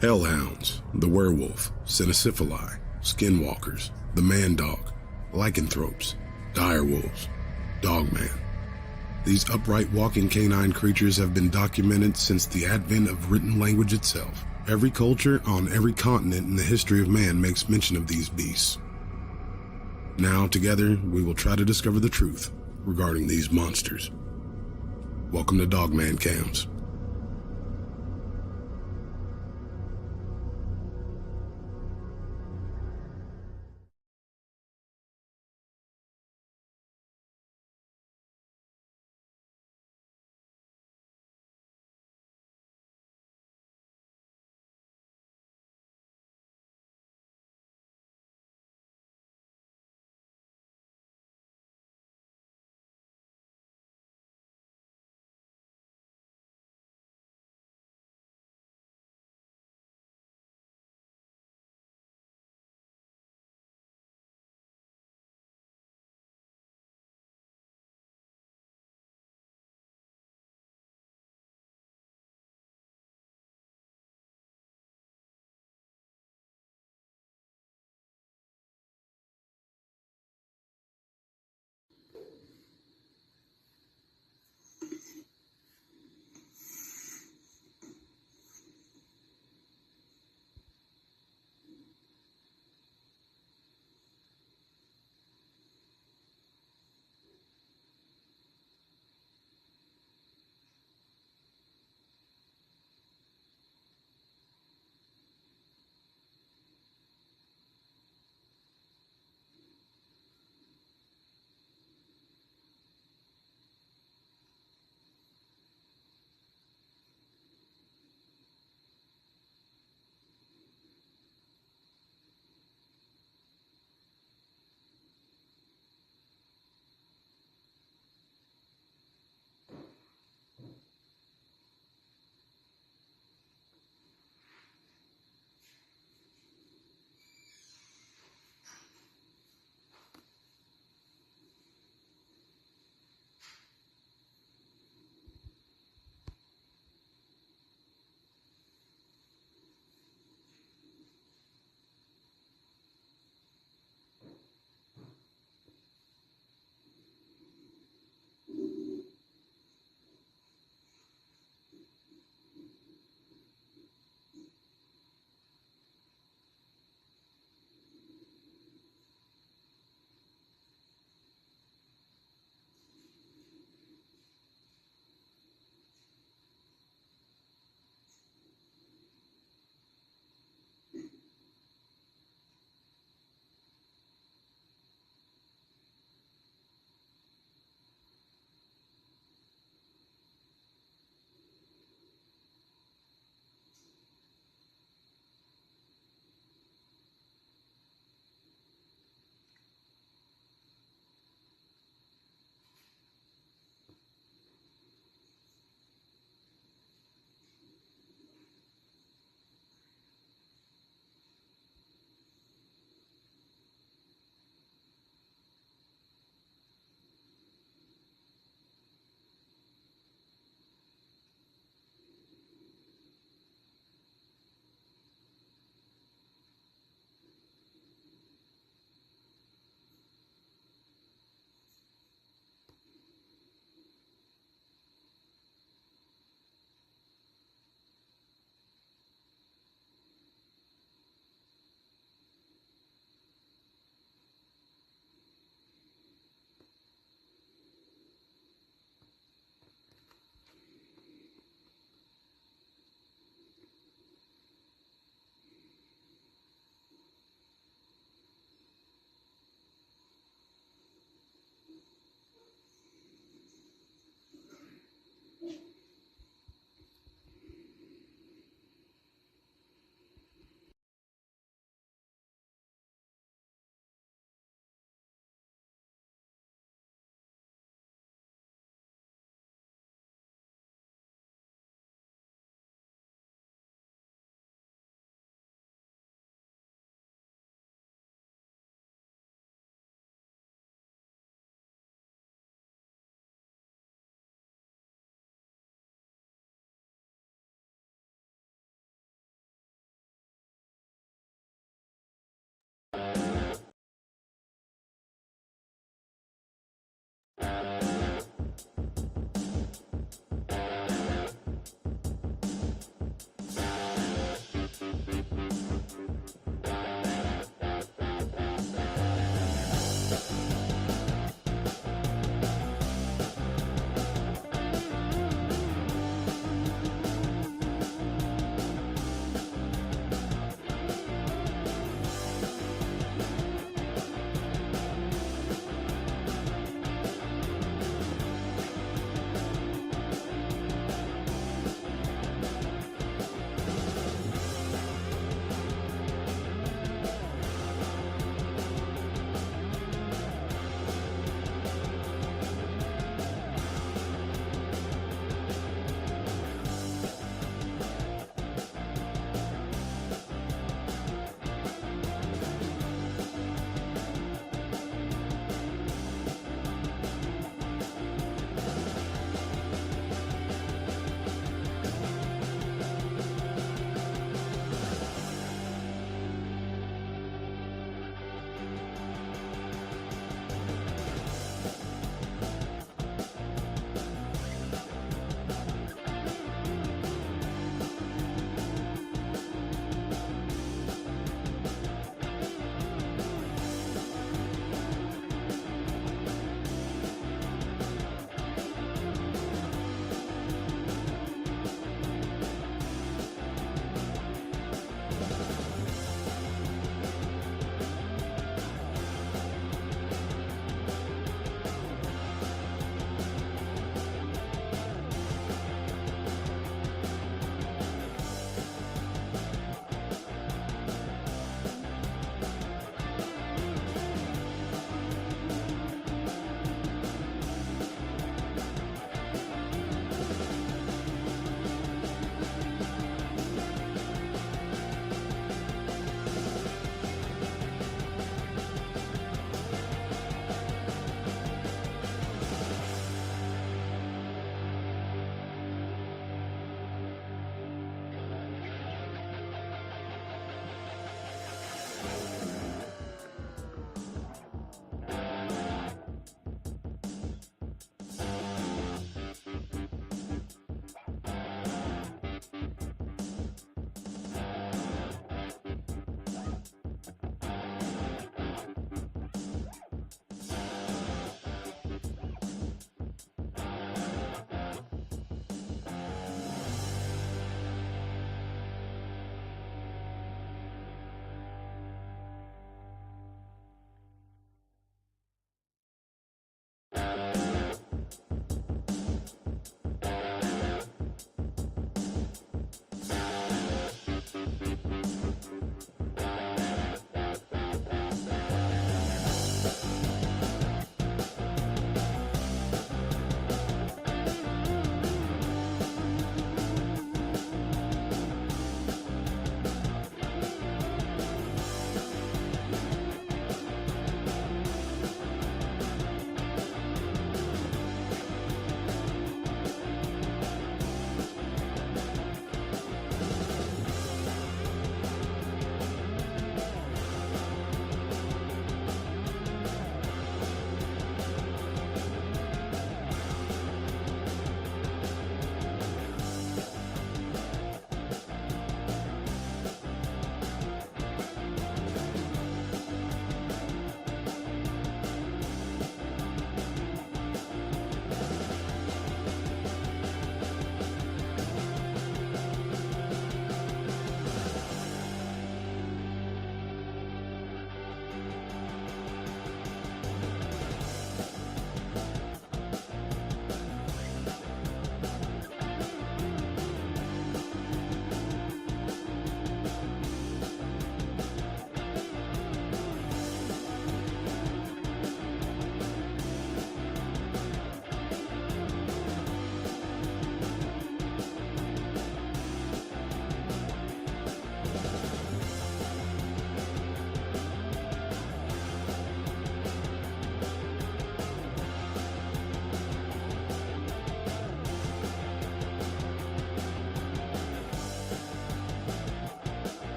hellhounds, the werewolf, cynocephali, skinwalkers, the man-dog, lycanthropes, direwolves, dogman. These upright walking canine creatures have been documented since the advent of written language itself. Every culture on every continent in the history of man makes mention of these beasts. Now, together, we will try to discover the truth regarding these monsters. Welcome to Dogmancams.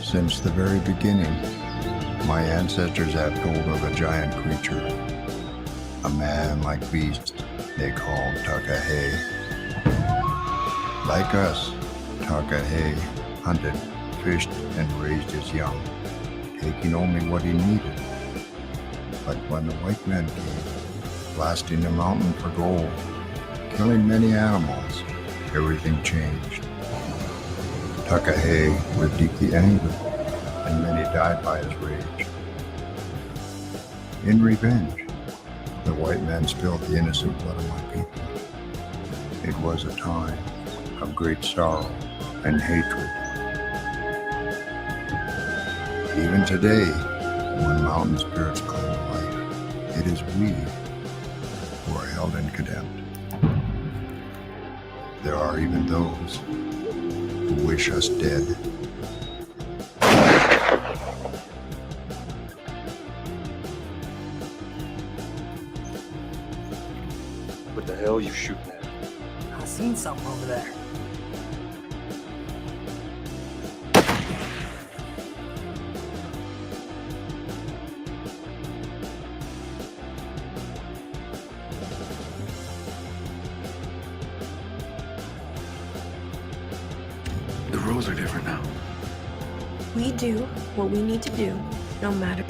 Since the very beginning, my ancestors have told of a giant creature, a man-like beast they called Takahe. Like us, Takahe hunted, fished, and raised his young, taking only what he needed. But when the white men came, blasting the mountain for gold, killing many animals, everything changed. Takahe was deeply angry, and many died by his rage. In revenge, the white men spilled the innocent blood of my people. It was a time of great sorrow and hatred. Even today, when mountain spirits claim life, it is we who are held in contempt. There are even those who wish us dead. What the hell are you shooting at? I seen something over there. The rules are different now. We do what we need to do, no matter.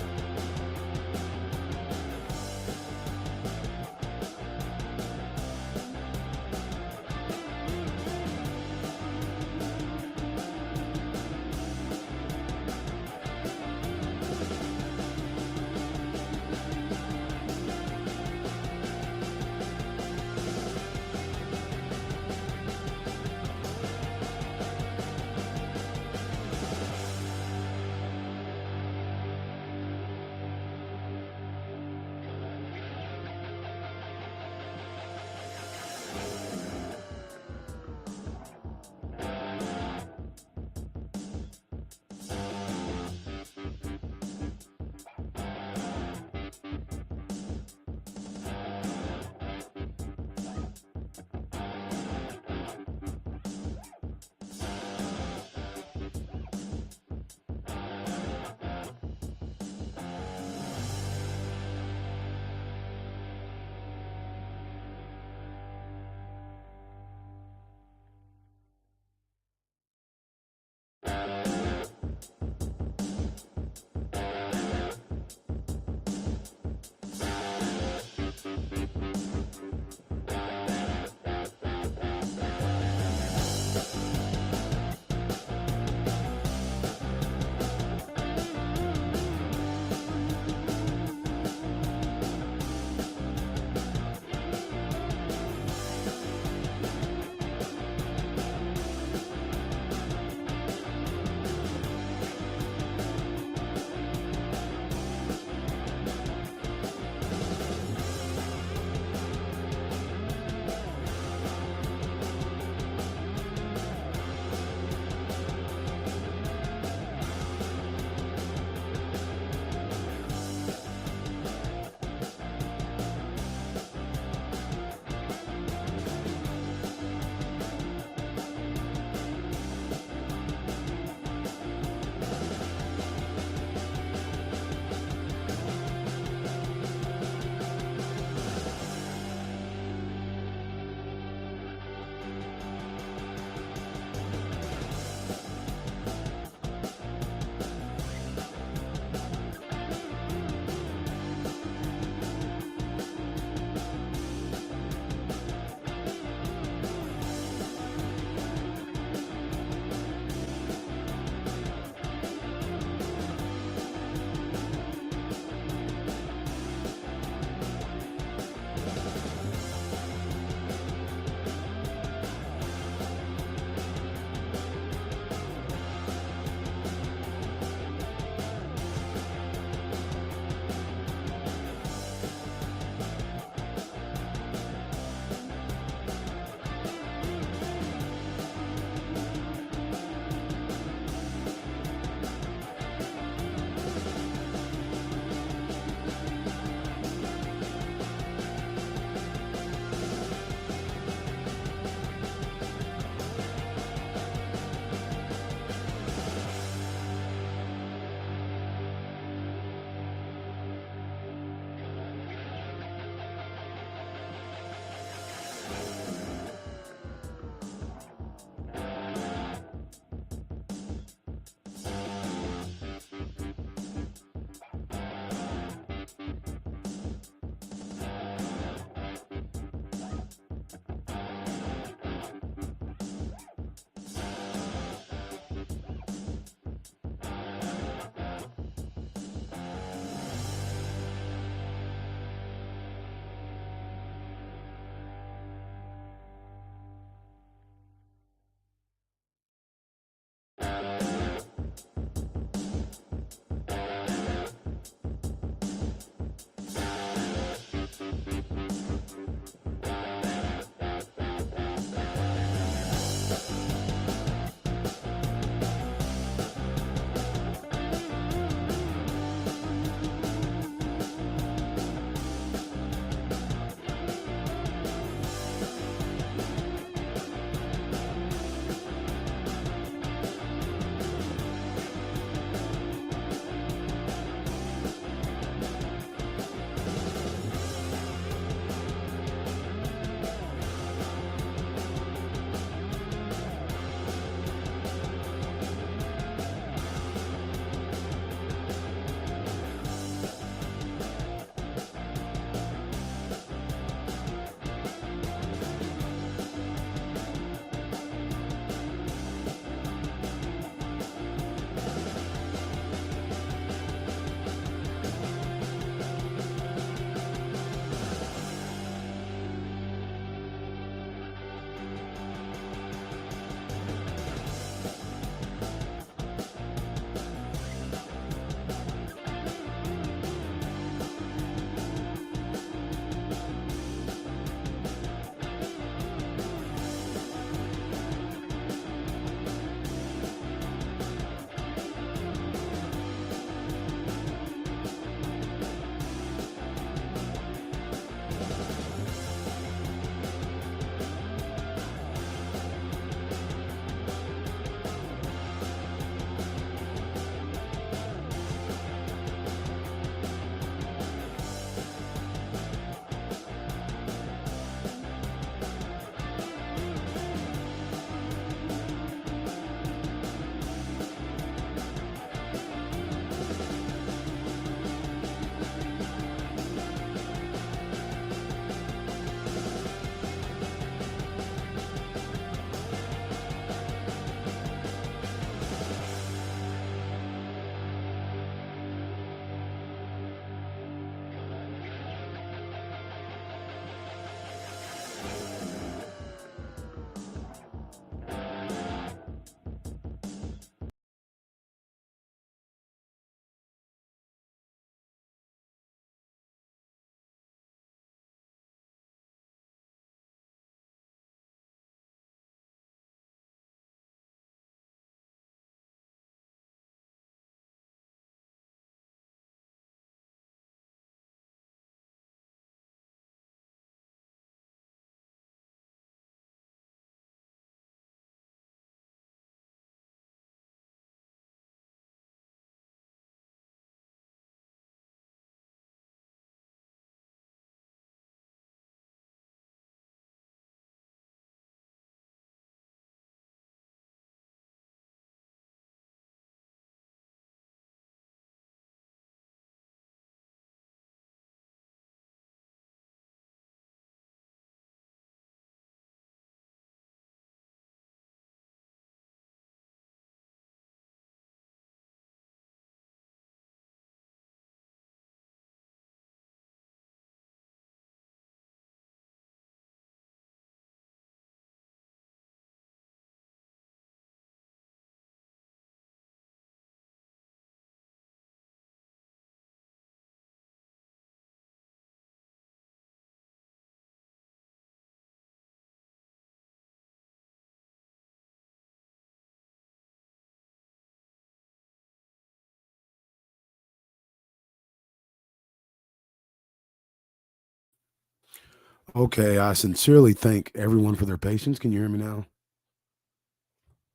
Okay, I sincerely thank everyone for their patience. Can you hear me now?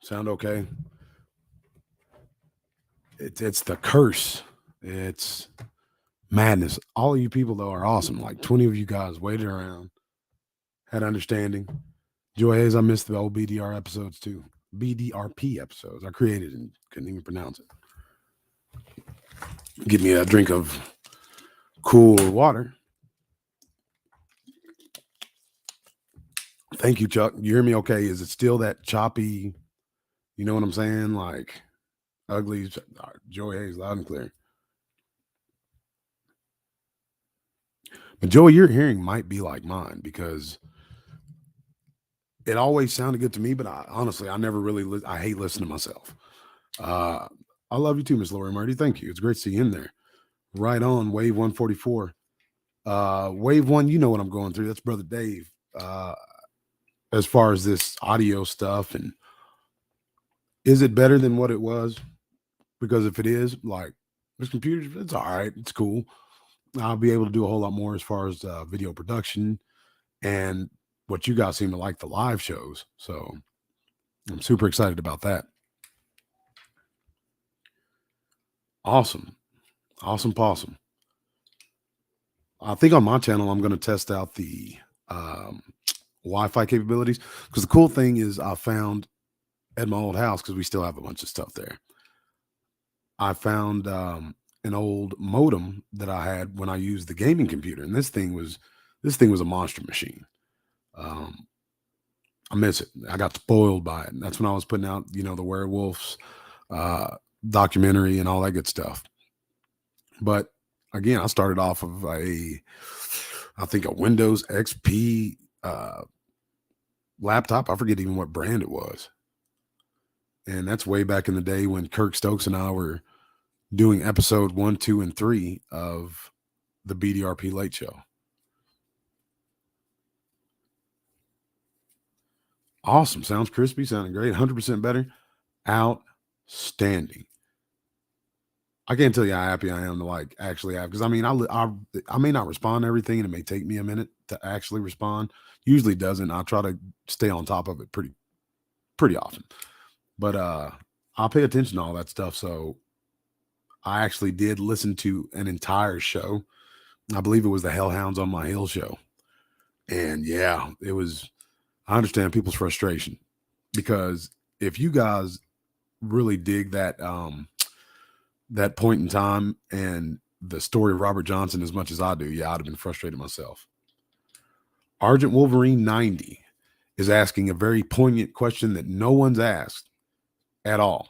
Sound okay? It's the curse. It's madness. All of you people though are awesome. Like 20 of you guys waited around, had understanding. Joy Hayes, I missed the old BDR episodes too. BDRP episodes. I created and couldn't even pronounce it. Give me a drink of cool water. Thank you, Chuck. You hear me okay? Is it still that choppy? You know what I'm saying? Like ugly. Joy Hayes, loud and clear. But Joey, your hearing might be like mine because it always sounded good to me. But honestly, I never really. I hate listening to myself. I love you too, Miss Lori Murdy. Thank you. It's great to see you in there. Right on, Wave 144. Wave 1, you know what I'm going through. That's Brother Dave. As far as this audio stuff, and is it better than what it was? Because if it is, like this computer, it's all right. It's cool. I'll be able to do a whole lot more as far as video production and what you guys seem to like, the live shows. So I'm super excited about that. Awesome. Awesome possum. I think on my channel, I'm going to test out the Wi-Fi capabilities, because the cool thing is I found at my old house, because we still have a bunch of stuff there, I found an old modem that I had when I used the gaming computer, and this thing was a monster machine. I miss it. I got spoiled by it. And that's when I was putting out, the werewolves documentary and all that good stuff. But again, I started off of I think a Windows XP laptop. I forget even what brand it was. And that's way back in the day when Kirk Stokes and I were doing episode 1, 2, and 3 of the BDRP Late Show. Awesome. Sounds crispy. Sounding great. 100% better. Outstanding. I can't tell you how happy I am to actually have, because I mean, I may not respond to everything, and it may take me a minute to actually respond. Usually doesn't. I try to stay on top of it pretty often, but I'll pay attention to all that stuff. So I actually did listen to an entire show. I believe it was the Hellhounds on My Hill show, and yeah, it was. I understand people's frustration, because if you guys really dig that that point in time and the story of Robert Johnson as much as I do, yeah, I'd have been frustrated myself. Argent Wolverine 90 is asking a very poignant question that no one's asked at all.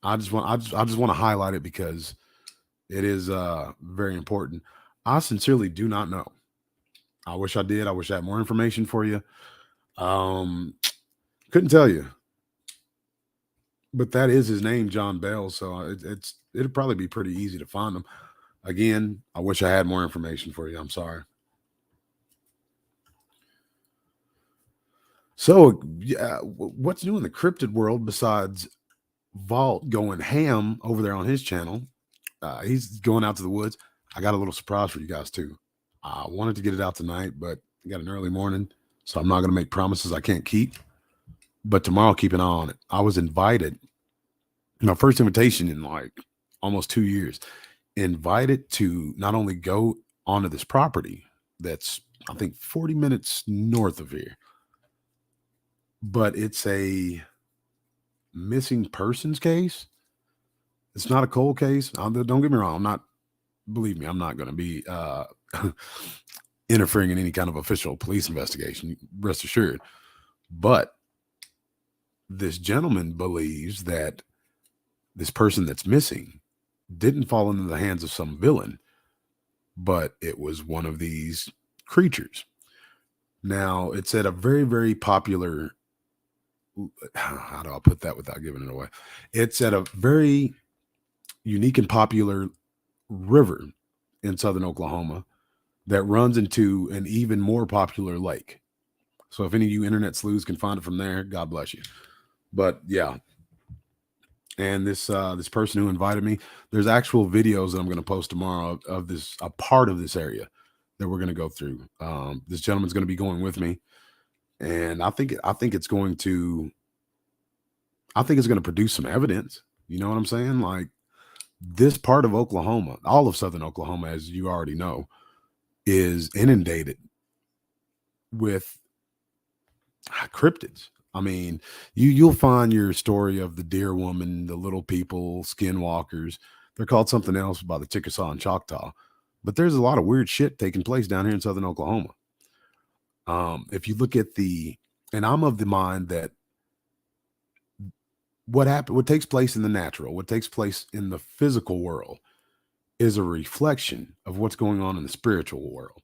I just want to highlight it because it is very important. I sincerely do not know. I wish I did. I wish I had more information for you. Couldn't tell you. But that is his name, John Bell. So it'd probably be pretty easy to find him. Again, I wish I had more information for you. I'm sorry. So, yeah, what's new in the cryptid world besides Vault going ham over there on his channel? He's going out to the woods. I got a little surprise for you guys too. I wanted to get it out tonight, but I got an early morning, so I'm not going to make promises I can't keep. But tomorrow, keep an eye on it. I was invited, my first invitation in like almost 2 years, invited to not only go onto this property that's, I think, 40 minutes north of here, but it's a missing persons case. It's not a cold case. Don't get me wrong. Believe me, I'm not going to be interfering in any kind of official police investigation, rest assured. But this gentleman believes that this person that's missing didn't fall into the hands of some villain, but it was one of these creatures. Now, it's at a very, very popular, how do I put that without giving it away? It's at a very unique and popular river in southern Oklahoma that runs into an even more popular lake. So if any of you internet sleuths can find it from there, God bless you. But yeah, And this person who invited me, there's actual videos that I'm going to post tomorrow of this, a part of this area that we're going to go through. This gentleman's going to be going with me, and I think it's going to produce some evidence. You know what I'm saying? Like, this part of Oklahoma, all of southern Oklahoma, as you already know, is inundated with cryptids. I mean, you'll find your story of the deer woman, the little people, skinwalkers. They're called something else by the Chickasaw and Choctaw, but there's a lot of weird shit taking place down here in southern Oklahoma. If you look at and I'm of the mind that what takes place in the natural, what takes place in the physical world, is a reflection of what's going on in the spiritual world.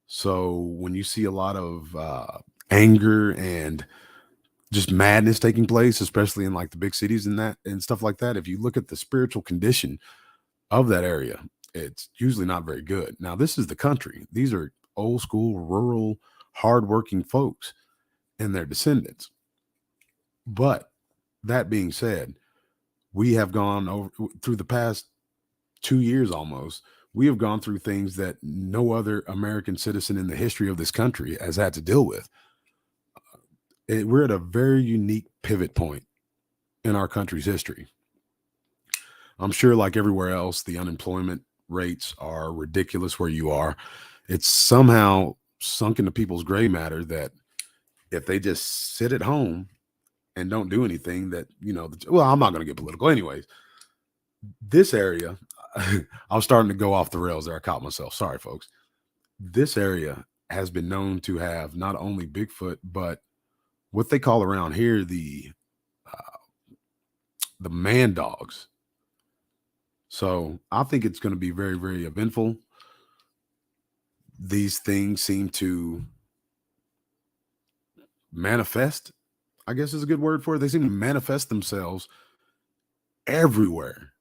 So when you see a lot of anger and just madness taking place, especially in like the big cities and stuff like that, if you look at the spiritual condition of that area, it's usually not very good. Now, this is the country. These are old school, rural, hardworking folks and their descendants. But that being said, we have gone through the past 2 years almost. We have gone through things that no other American citizen in the history of this country has had to deal with. We're at a very unique pivot point in our country's history. I'm sure, like everywhere else, the unemployment rates are ridiculous where you are. It's somehow sunk into people's gray matter that if they just sit at home and don't do anything, that, well, I'm not going to get political. Anyways, this area, I was starting to go off the rails there. I caught myself. Sorry, folks. This area has been known to have not only Bigfoot, but what they call around here the man dogs. So I think it's going to be very, very eventful. These things seem to manifest, I guess is a good word for it. They seem to manifest themselves everywhere.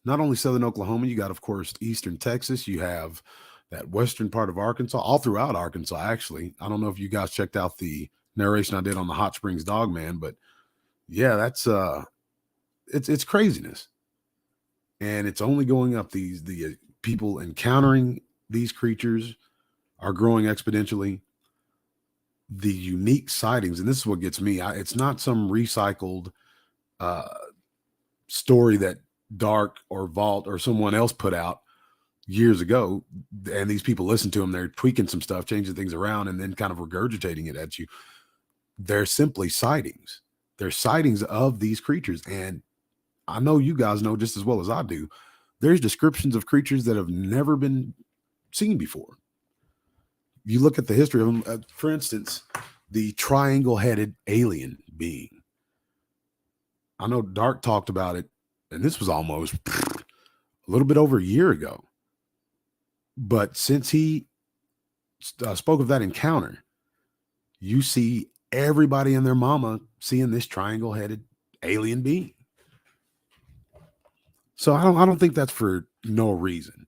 Not only southern Oklahoma, you got, of course, eastern Texas. You have that western part of Arkansas, all throughout Arkansas, actually. I don't know if you guys checked out the narration I did on the Hot Springs Dogman, but yeah, that's it's craziness. And it's only going up. The people encountering these creatures are growing exponentially. The unique sightings, and this is what gets me, it's not some recycled story that Dark or Vault or someone else put out years ago, and these people listen to them, they're tweaking some stuff, changing things around, and then kind of regurgitating it at you. They're simply sightings. They're sightings of these creatures. And I know you guys know just as well as I do, there's descriptions of creatures that have never been seen before. You look at the history of them, for instance, the triangle-headed alien being. I know Dark talked about it, and this was almost a little bit over a year ago. But since he spoke of that encounter, you see everybody and their mama seeing this triangle-headed alien being. So I don't think that's for no reason.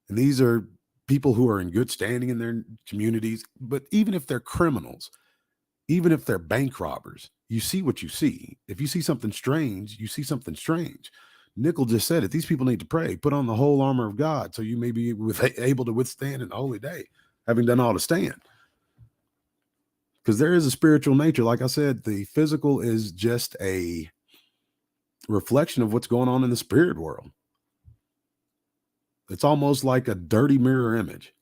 And these are people who are in good standing in their communities. But even if they're criminals, even if they're bank robbers, you see what you see. If you see something strange, you see something strange. Nickel just said it. These people need to pray. Put on the whole armor of God so you may be able to withstand in the holy day, having done all to stand. Because there is a spiritual nature. Like I said, the physical is just a reflection of what's going on in the spirit world. It's almost like a dirty mirror image.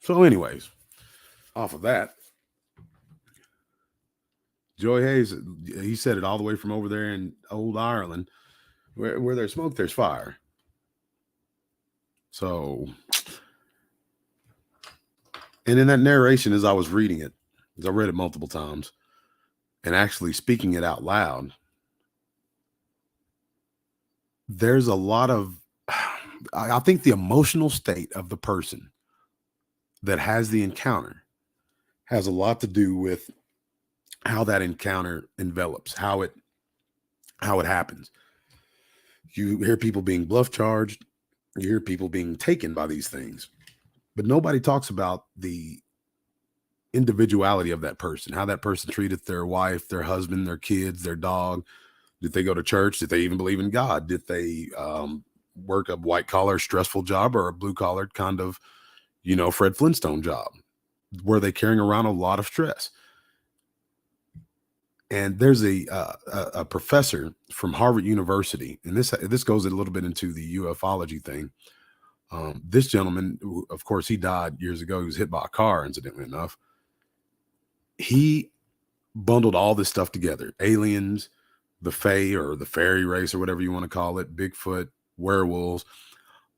So anyways, off of that, Joy Hayes, he said it all the way from over there in old Ireland, where there's smoke, there's fire. So, and in that narration, as I was reading it, as I read it multiple times, and actually speaking it out loud, there's a lot of, I think the emotional state of the person that has the encounter has a lot to do with how that encounter envelops, how it happens. You hear people being bluff charged, you hear people being taken by these things, but nobody talks about the individuality of that person, how that person treated their wife, their husband, their kids, their dog. Did they go to church? Did they even believe in God? Did they work a white collar stressful job or a blue collar kind of, Fred Flintstone job? Were they carrying around a lot of stress? And there's a professor from Harvard University, and this goes a little bit into the ufology thing. This gentleman, of course, he died years ago. He was hit by a car, incidentally enough. He bundled all this stuff together: aliens, the Fae or the fairy race or whatever you want to call it, Bigfoot, werewolves.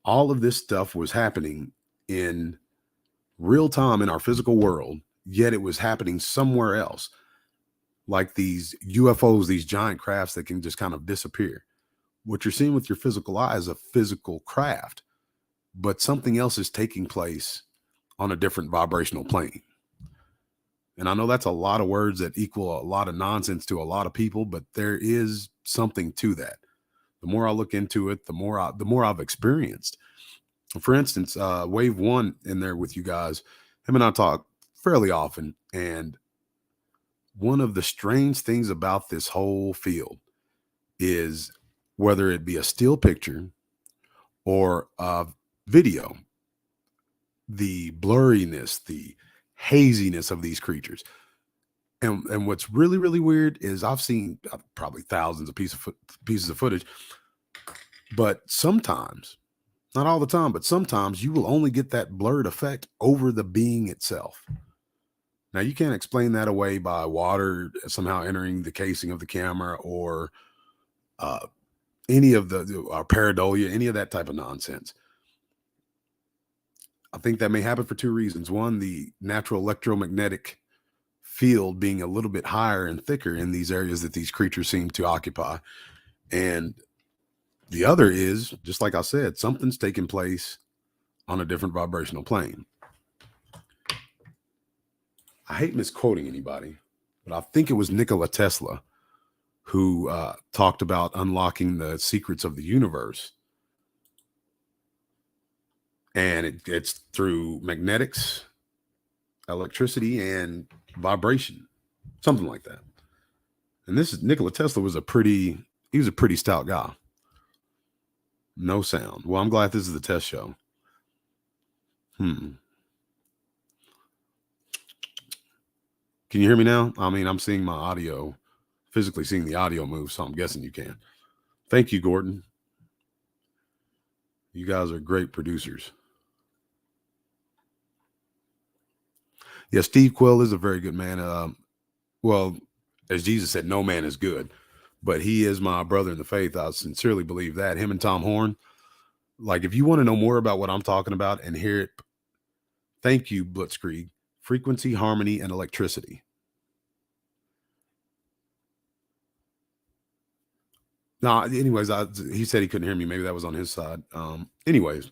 All of this stuff was happening in real time in our physical world, yet it was happening somewhere else. Like these UFOs, these giant crafts that can just kind of disappear. What you're seeing with your physical eye is a physical craft, but something else is taking place on a different vibrational plane. And I know that's a lot of words that equal a lot of nonsense to a lot of people, but there is something to that. The more I look into it, the more I've experienced. For instance, Wave One in there with you guys, him and I talk fairly often, and one of the strange things about this whole field is whether it be a still picture or a video, the blurriness, the haziness of these creatures. And what's really, really weird is I've seen probably thousands of pieces of footage, but sometimes, not all the time, but sometimes you will only get that blurred effect over the being itself. Now, you can't explain that away by water somehow entering the casing of the camera or any of the pareidolia, any of that type of nonsense. I think that may happen for two reasons. One, the natural electromagnetic field being a little bit higher and thicker in these areas that these creatures seem to occupy. And the other is, just like I said, something's taking place on a different vibrational plane. I hate misquoting anybody, but I think it was Nikola Tesla who talked about unlocking the secrets of the universe. And it's through magnetics, electricity, and vibration, something like that. And this is Nikola Tesla was a pretty stout guy. No sound. Well, I'm glad this is the test show. Can you hear me now? I mean, I'm seeing my audio, physically seeing the audio move, so I'm guessing you can. Thank you, Gordon. You guys are great producers. Yeah, Steve Quill is a very good man. Well, as Jesus said, no man is good, but he is my brother in the faith. I sincerely believe that. Him and Tom Horn. Like, if you want to know more about what I'm talking about and hear it, thank you, Blitzkrieg. Frequency, harmony, and electricity. No, anyways, he said he couldn't hear me. Maybe that was on his side. Anyways,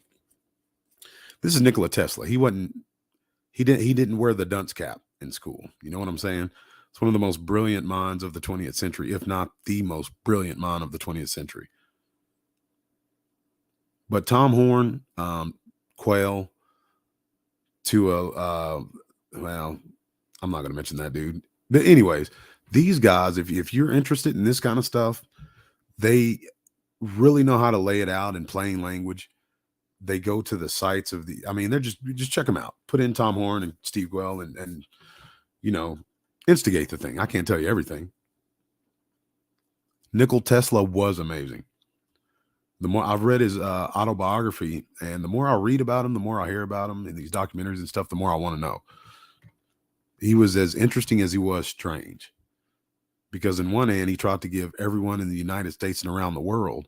this is Nikola Tesla. He didn't wear the dunce cap in school. You know what I'm saying? It's one of the most brilliant minds of the 20th century, if not the most brilliant mind of the 20th century. But Tom Horn, Quail, well, I'm not going to mention that dude. But anyways, these guys, if you're interested in this kind of stuff, they really know how to lay it out in plain language. They go to the sites of they're just check them out. Put in Tom Horn and Steve Quail and instigate the thing. I can't tell you everything. Nikola Tesla was amazing. The more I've read his autobiography, and the more I read about him, the more I hear about him in these documentaries and stuff, the more I want to know. He was as interesting as he was strange. Because in one hand, he tried to give everyone in the United States and around the world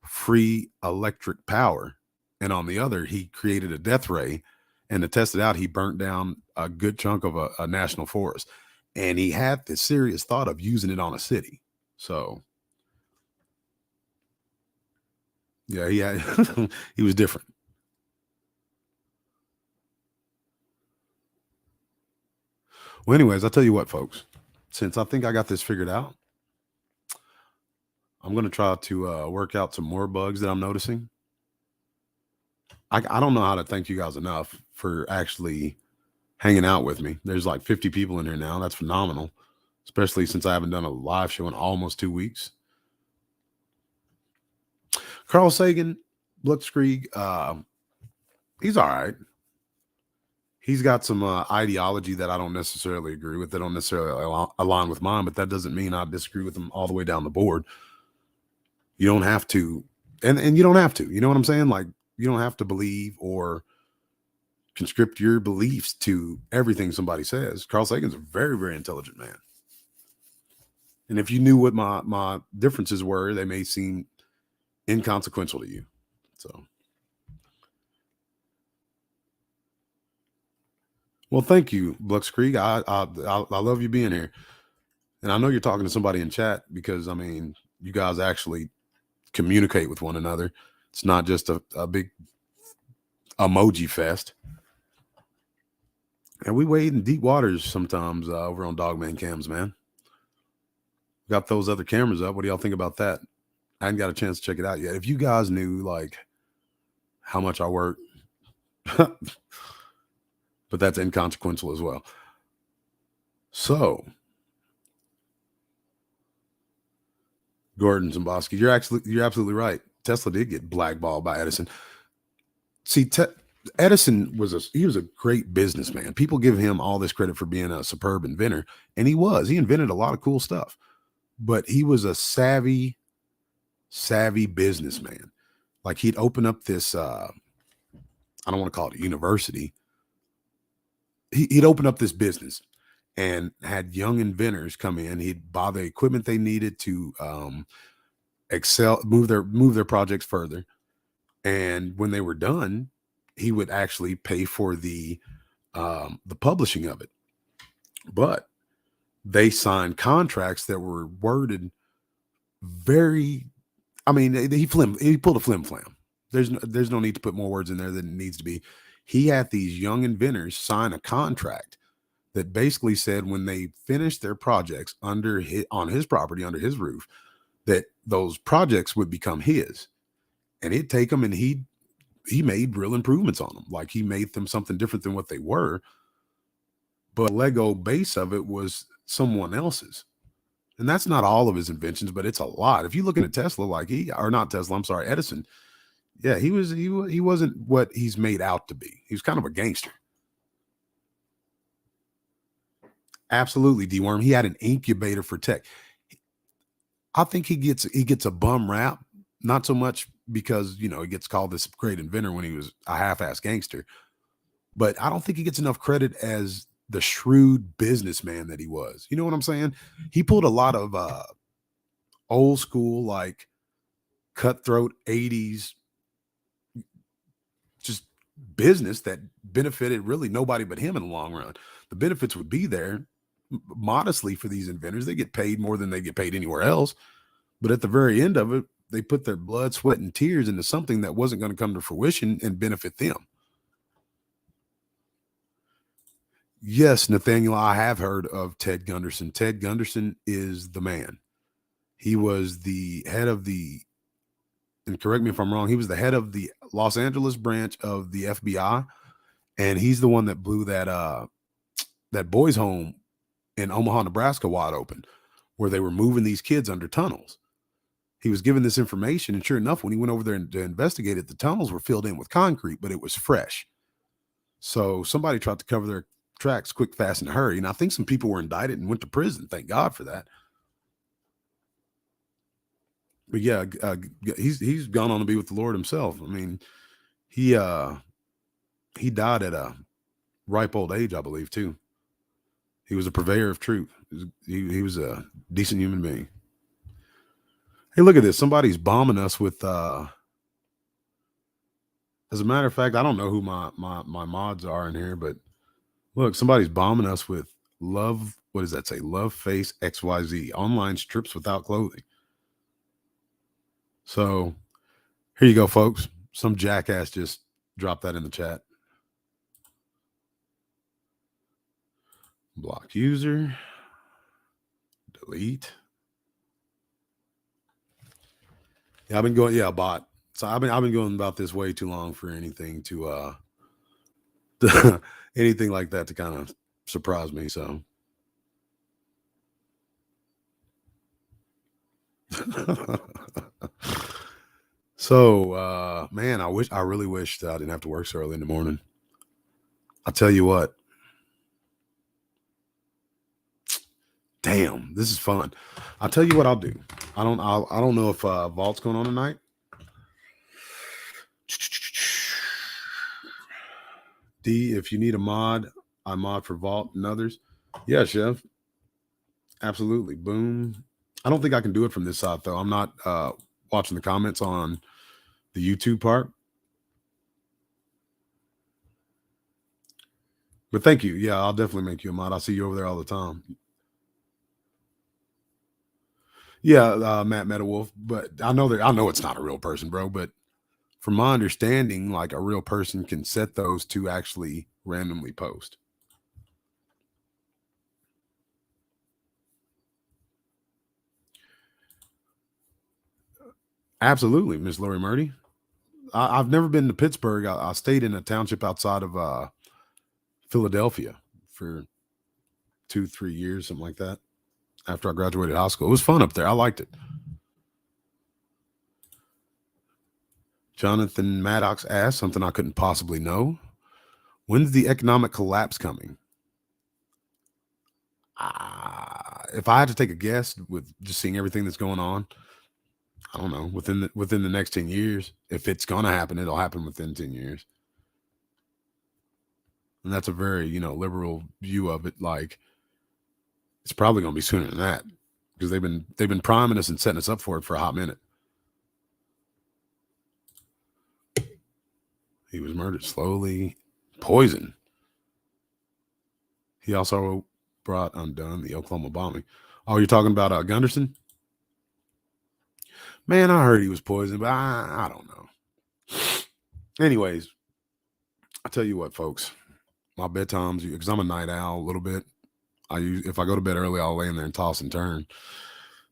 free electric power. And on the other, he created a death ray. And to test it out, he burnt down a good chunk of a national forest. And he had this serious thought of using it on a city. So, yeah, he was different. Well, anyways, I'll tell you what, folks. Since I think I got this figured out, I'm going to try to work out some more bugs that I'm noticing. I don't know how to thank you guys enough for actually hanging out with me. There's like 50 people in here now. That's phenomenal, especially since I haven't done a live show in almost 2 weeks. Carl Sagan, Blitzkrieg, he's all right. He's got some ideology that I don't necessarily agree with, that don't necessarily align with mine, but that doesn't mean I disagree with him all the way down the board. You don't have to, and you don't have to, you know what I'm saying? Like, you don't have to believe or conscript your beliefs to everything somebody says. Carl Sagan's a very, very intelligent man. And if you knew what my differences were, they may seem inconsequential to you. So, well, thank you, Blitzkrieg. I love you being here. And I know you're talking to somebody in chat because, I mean, you guys actually communicate with one another. It's not just a big emoji fest. And we wade in deep waters sometimes over on Dogmancams, man. Got those other cameras up. What do y'all think about that? I hadn't got a chance to check it out yet. If you guys knew, like, how much I work, but that's inconsequential as well. So, Gordon Zambowski, you're absolutely right. Tesla did get blackballed by Edison. See, Edison was a great businessman. People give him all this credit for being a superb inventor, and he was. He invented a lot of cool stuff, but he was a savvy businessman. Like, he'd open up this, I don't want to call it a university. He'd open up this business and had young inventors come in. He'd buy the equipment they needed to excel, move their projects further. And when they were done, he would actually pay for the publishing of it. But they signed contracts that were worded very, I mean, he pulled a flim flam. There's no need to put more words in there than it needs to be. He had these young inventors sign a contract that basically said when they finished their projects on his property, under his roof, that those projects would become his. And he'd take them and he made real improvements on them. Like, he made them something different than what they were. But the Lego base of it was someone else's. And that's not all of his inventions, but it's a lot. If you look at Tesla, Edison, yeah, he wasn't what he's made out to be. He was kind of a gangster. Absolutely, D-Worm. He had an incubator for tech. I think he gets a bum rap, not so much because, he gets called this great inventor when he was a half-ass gangster, but I don't think he gets enough credit as the shrewd businessman that he was. You know what I'm saying? He pulled a lot of old school, like, cutthroat 80s just business that benefited really nobody but him in the long run. The benefits would be there modestly for these inventors. They get paid more than they get paid anywhere else. But at the very end of it, they put their blood, sweat, and tears into something that wasn't going to come to fruition and benefit them. Yes, Nathaniel, I have heard of Ted Gunderson. Ted Gunderson is the man. He was the head of and correct me if I'm wrong, he was the head of the Los Angeles branch of the FBI. And he's the one that blew that boys' home in Omaha, Nebraska wide open, where they were moving these kids under tunnels. He was given this information, and sure enough, when he went over there to investigate it, the tunnels were filled in with concrete, but it was fresh. So somebody tried to cover their tracks quick, fast, in a hurry. And I think some people were indicted and went to prison. Thank God for that. But yeah, he's gone on to be with the Lord himself. I mean, he died at a ripe old age, I believe, too. He was a purveyor of truth. He was a decent human being. Hey, look at this. Somebody's bombing us with, as a matter of fact, I don't know who my mods are in here, but look, somebody's bombing us with love. What does that say? Love Face XYZ, online strips without clothing. So here you go, folks. Some jackass just dropped that in the chat. Block user. Delete. Yeah, I've been going, bot. So I've been going about this way too long for anything to anything like that to kind of surprise me. So man, I really wish that I didn't have to work so early in the morning. I'll tell you what. Damn, this is fun. I'll tell you what I'll do. I don't know if Vault's going on tonight. D, if you need a mod, I mod for Vault and others. Yeah, Chef. Absolutely. Boom. I don't think I can do it from this side though. I'm not watching the comments on the YouTube part. But thank you. Yeah, I'll definitely make you a mod. I see you over there all the time. Yeah, Matt Metawolf. But I know it's not a real person, bro. But from my understanding, like a real person can set those to actually randomly post. Absolutely, Miss Lori Murdy. I've never been to Pittsburgh. I stayed in a township outside of Philadelphia for 2-3 years, something like that. After I graduated high school, it was fun up there. I liked it. Jonathan Maddox asked something I couldn't possibly know. When's the economic collapse coming? If I had to take a guess with just seeing everything that's going on, I don't know, within the next 10 years. If it's going to happen, it'll happen within 10 years. And that's a very, liberal view of it. Like, it's probably going to be sooner than that because they've been priming us and setting us up for it for a hot minute. He was murdered slowly. Poison. He also brought undone the Oklahoma bombing. Oh, you're talking about Gunderson? Man, I heard he was poisoned, but I don't know. Anyways, I'll tell you what, folks. My bedtime's, because I'm a night owl a little bit. If I go to bed early, I'll lay in there and toss and turn.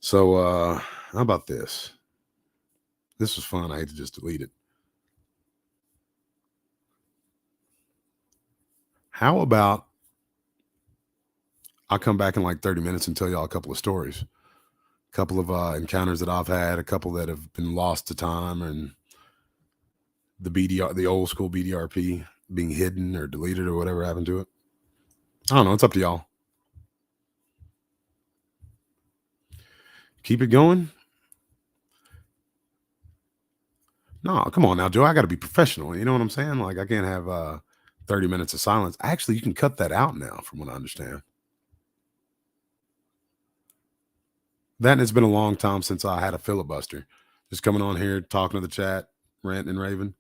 So how about this? This was fun. I hate to just delete it. How about I'll come back in like 30 minutes and tell y'all a couple of stories. A couple of encounters that I've had, a couple that have been lost to time, and the old school BDRP being hidden or deleted or whatever happened to it. I don't know. It's up to y'all. Keep it going. No, come on now, Joe. I got to be professional. You know what I'm saying? Like, I can't have 30 minutes of silence. Actually, you can cut that out now, from what I understand. That and it's been a long time since I had a filibuster. Just coming on here, talking to the chat, ranting and raving.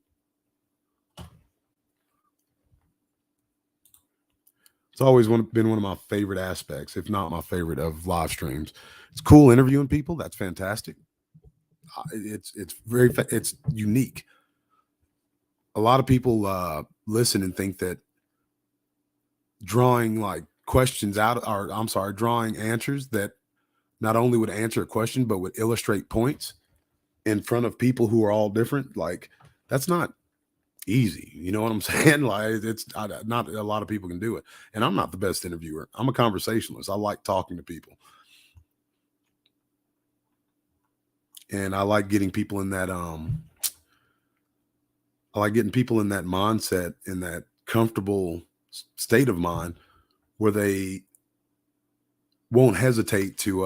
It's always been one of my favorite aspects, if not my favorite, of live streams. It's cool interviewing people. That's fantastic. It's unique. A lot of people listen and think that drawing like questions out, or I'm sorry, drawing answers that not only would answer a question, but would illustrate points in front of people who are all different. Like, that's not easy. You know what I'm saying? Like, not a lot of people can do it. And I'm not the best interviewer. I'm a conversationalist. I like talking to people. And I like getting people in that, mindset, in that comfortable state of mind where they won't hesitate to,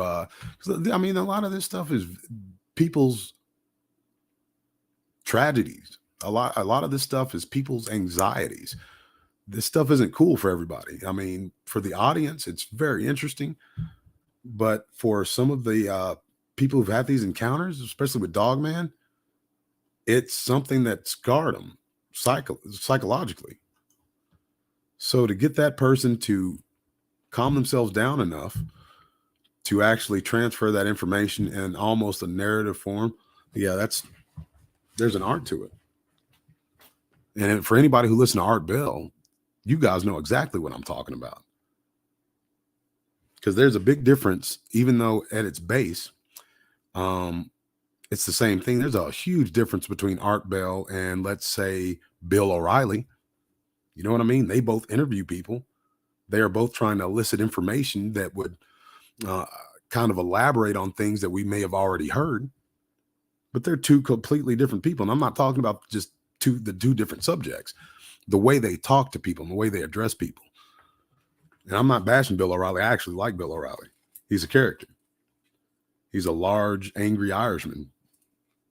'cause, I mean, a lot of this stuff is people's tragedies. A lot of this stuff is people's anxieties. This stuff isn't cool for everybody. I mean, for the audience, it's very interesting, but for some of the people who've had these encounters, especially with Dogman, it's something that scarred them psychologically. So to get that person to calm themselves down enough to actually transfer that information in almost a narrative form, yeah, there's an art to it. And for anybody who listens to Art Bell, you guys know exactly what I'm talking about. Because there's a big difference, even though at its base, it's the same thing. There's a huge difference between Art Bell and, let's say, Bill O'Reilly. You know what I mean? They both interview people. They are both trying to elicit information that would uh, kind of elaborate on things that we may have already heard. But they're two completely different people. And I'm not talking about just the two different subjects, the way they talk to people and the way they address people. And I'm not bashing Bill O'Reilly. I actually like Bill O'Reilly. He's a character. He's a large, angry Irishman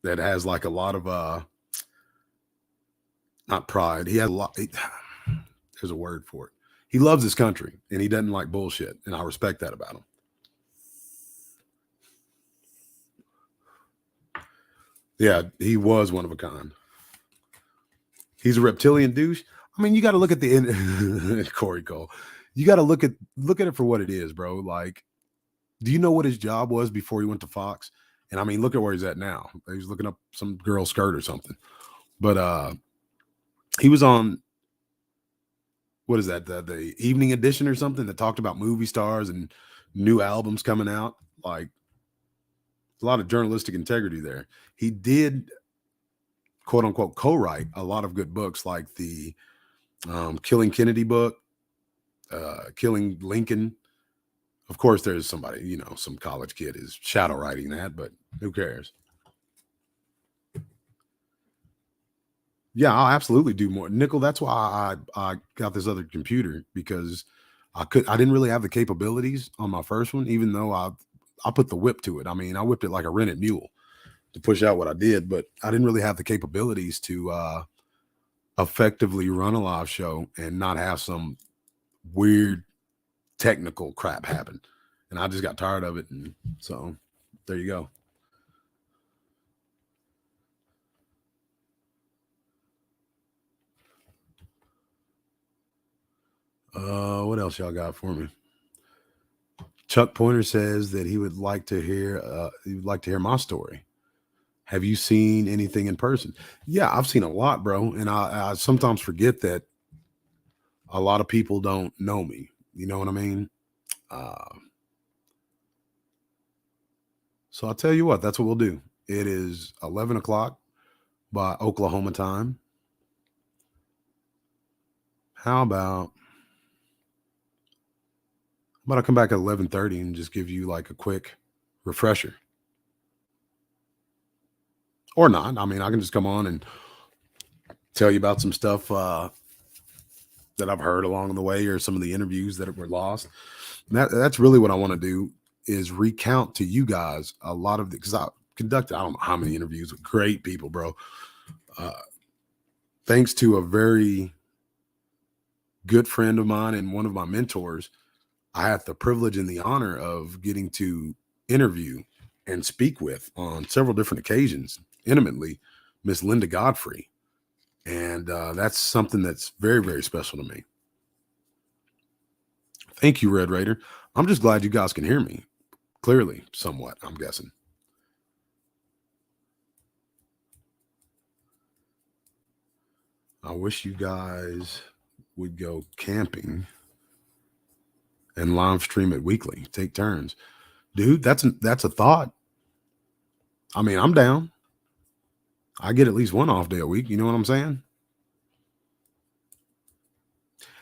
that has like a lot of not pride. He has a lot. There's a word for it. He loves his country and he doesn't like bullshit. And I respect that about him. Yeah, he was one of a kind. He's a reptilian douche. I mean, you got to look at the Corey Cole. You got to look at it for what it is, bro. Like, do you know what his job was before he went to Fox? And I mean, look at where he's at now. He's looking up some girl's skirt or something. But he was on, what is that? The Evening Edition or something that talked about movie stars and new albums coming out. Like, a lot of journalistic integrity there. He did, quote unquote, co-write a lot of good books, like the Killing Kennedy book, Killing Lincoln. Of course, there's somebody, you know, some college kid is shadow writing that, but who cares? Yeah, I'll absolutely do more. Nickel, that's why I got this other computer, because I didn't really have the capabilities on my first one, even though I put the whip to it. I mean, I whipped it like a rented mule to push out what I did, but I didn't really have the capabilities to effectively run a live show and not have some weird technical crap happen. And I just got tired of it. And so there you go. What else y'all got for me? Chuck Pointer says that he would like to hear my story. Have you seen anything in person? Yeah, I've seen a lot, bro. And I sometimes forget that a lot of people don't know me. You know what I mean? So I'll tell you what, that's what we'll do. It is 11 o'clock by Oklahoma time. How about I come back at 11:30 and just give you like a quick refresher? Or not. I mean, I can just come on and tell you about some stuff that I've heard along the way, or some of the interviews that were lost. And that's really what I want to do, is recount to you guys a lot of because I conducted, I don't know how many interviews with great people, bro. Thanks to a very good friend of mine and one of my mentors, I had the privilege and the honor of getting to interview and speak with on several different occasions intimately Miss Linda Godfrey. And that's something that's very, very special to me. Thank you, Red Raider. I'm just glad you guys can hear me clearly, somewhat, I'm guessing. I wish you guys would go camping and live stream it weekly. Take turns. Dude, that's a thought. I mean, I'm down. I get at least one off day a week. You know what I'm saying?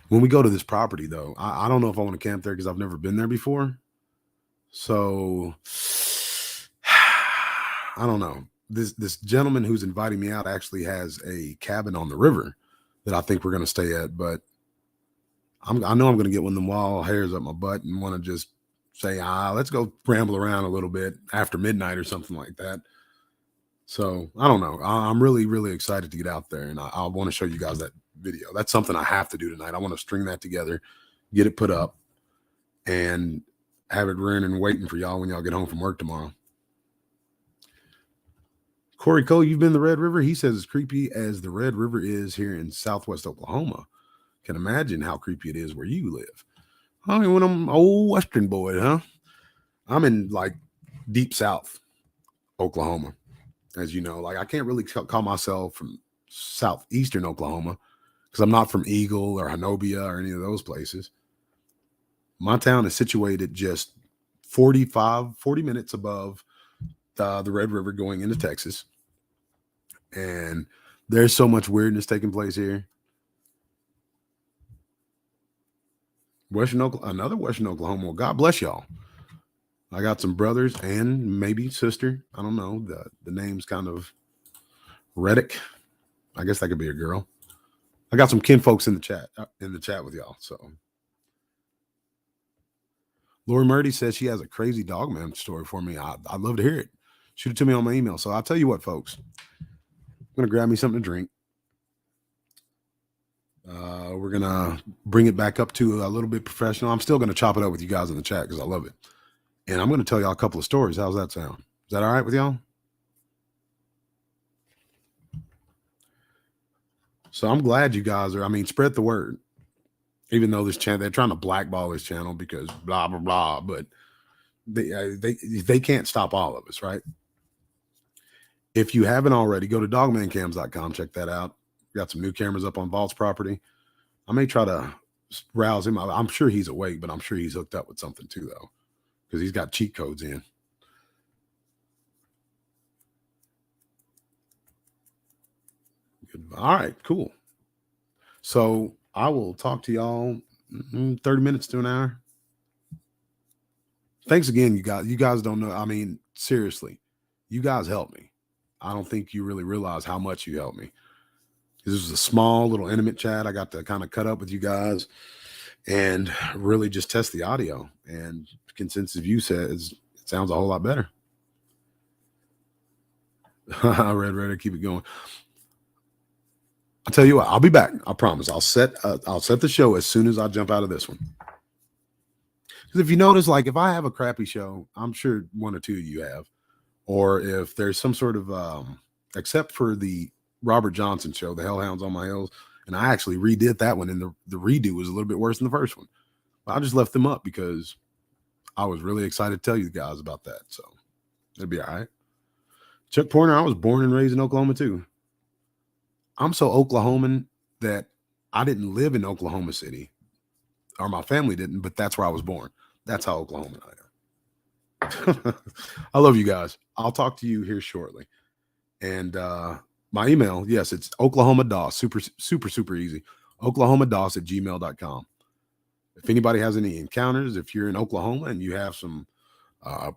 When we go to this property, though, I don't know if I want to camp there because I've never been there before. So I don't know. This gentleman who's inviting me out actually has a cabin on the river that I think we're going to stay at. But I know I'm going to get one of them wild hairs up my butt and want to just say, let's go ramble around a little bit after midnight or something like that. So I don't know. I'm really, really excited to get out there, and I want to show you guys that video. That's something I have to do tonight. I want to string that together, get it put up, and have it running and waiting for y'all when y'all get home from work tomorrow. Corey Cole, you've been to the Red River? He says, as creepy as the Red River is here in Southwest Oklahoma, can imagine how creepy it is where you live. I mean, when I'm old Western boy, huh? I'm in like deep South Oklahoma. As you know, like I can't really call myself from southeastern Oklahoma because I'm not from Eagle or Hanobia or any of those places. My town is situated just 40 minutes above the Red River going into Texas. And there's so much weirdness taking place here. Another Western Oklahoma. Well, God bless y'all. I got some brothers and maybe sister. I don't know. The name's kind of Reddick. I guess that could be a girl. I got some kin folks in the chat with y'all. So Lori Murdy says she has a crazy Dogman story for me. I'd love to hear it. Shoot it to me on my email. So I'll tell you what, folks. I'm going to grab me something to drink. We're going to bring it back up to a little bit professional. I'm still going to chop it up with you guys in the chat because I love it. And I'm going to tell y'all a couple of stories. How's that sound? Is that all right with y'all? So I'm glad you guys spread the word. Even though this channel, they're trying to blackball this channel because blah, blah, blah. But they can't stop all of us, right? If you haven't already, go to dogmancams.com. Check that out. We got some new cameras up on Vault's property. I may try to rouse him. I'm sure he's awake, but I'm sure he's hooked up with something too, though, because he's got cheat codes in. Good. All right, cool. So I will talk to y'all 30 minutes to an hour. Thanks again, you guys. You guys don't know. Seriously, you guys helped me. I don't think you really realize how much you helped me. This was a small little intimate chat. I got to kind of cut up with you guys and really just test the audio. And consensus view says it sounds a whole lot better. Red, keep it going. I'll tell you what, I'll be back. I promise. I'll set the show as soon as I jump out of this one. Because if you notice, like if I have a crappy show, I'm sure one or two of you have. Or if there's some sort of, except for the Robert Johnson show, the Hellhounds on My Hills, and I actually redid that one, and the redo was a little bit worse than the first one. But I just left them up because I was really excited to tell you guys about that. So it'll be all right. Chuck Porter, I was born and raised in Oklahoma too. I'm so Oklahoman that I didn't live in Oklahoma City, or my family didn't, but that's where I was born. That's how Oklahoman I am. I love you guys. I'll talk to you here shortly. And my email, yes, it's OklahomaDOS. Super easy. OklahomaDOS@gmail.com. If anybody has any encounters, if you're in Oklahoma and you have some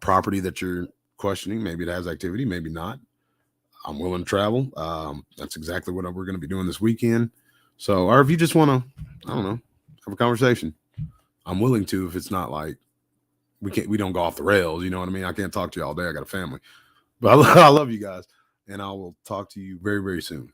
property that you're questioning, maybe it has activity, maybe not, I'm willing to travel. That's exactly what we're going to be doing this weekend. So, or if you just want to, I don't know, have a conversation, I'm willing to, if it's not like we don't go off the rails. You know what I mean? I can't talk to you all day. I got a family, but I love you guys, and I will talk to you very, very soon.